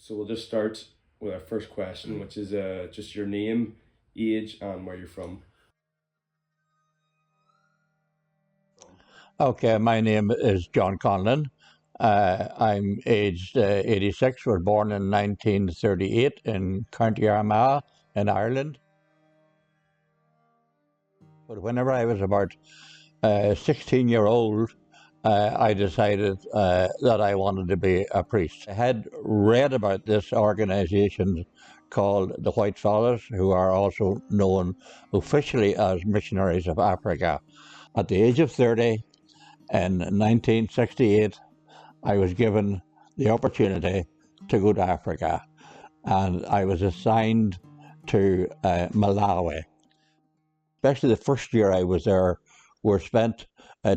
So we'll just start with our first question, which is just your name, age, and where you're from. Okay, my name is John Conlon. I'm aged 86, was born in 1938 in County Armagh in Ireland. But whenever I was about 16-year-old, I decided that I wanted to be a priest. I had read about this organization called the White Fellows, who are also known officially as Missionaries of Africa. At the age of 30, in 1968, I was given the opportunity to go to Africa, and I was assigned to Malawi. Especially the first year I was there, were spent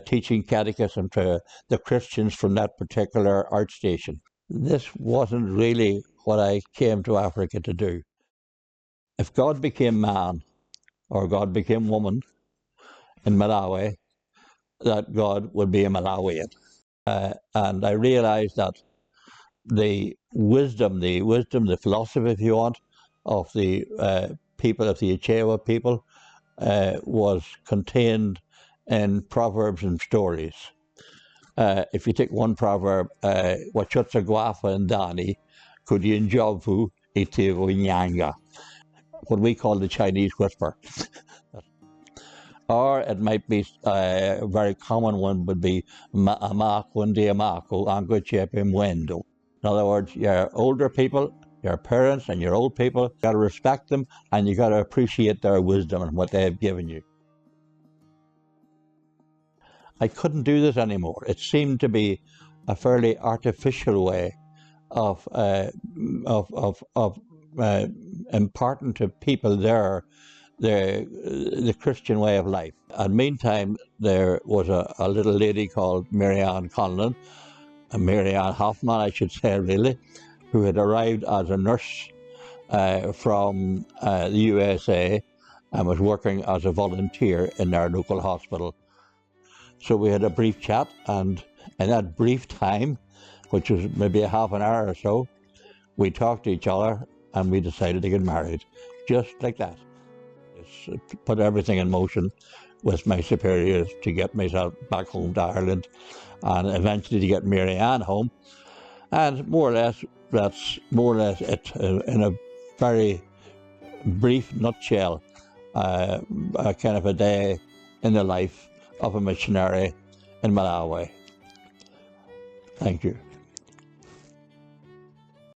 teaching catechism to the Christians from that particular outstation. This wasn't really what I came to Africa to do. If God became man, or God became woman in Malawi, that God would be a Malawian. And I realized that the wisdom, the philosophy, if you want, of the people of the Ichewa people was contained in proverbs and stories. If you take one proverb, Wachutsa Gwafa and Dani, Kudinjovu Itivu Nyanga, what we call the Chinese whisper. Or it might be a very common one would be Amakundi Amaku Anguchepim Wendo. In other words, your older people, your parents and your old people, you got to respect them and you got to appreciate their wisdom and what they have given you. I couldn't do this anymore. It seemed to be a fairly artificial way of imparting to people there the Christian way of life. And meantime, there was a little lady called John Conlon, Marianne Hoffman, I should say, really, who had arrived as a nurse from the USA and was working as a volunteer in our local hospital. So we had a brief chat, and in that brief time, which was maybe a half an hour or so, we talked to each other and we decided to get married, just like that. Just put everything in motion with my superiors to get myself back home to Ireland and eventually to get Mary Ann home. And more or less, that's more or less it in a very brief nutshell, a kind of a day in the life of a missionary in Malawi. Thank you.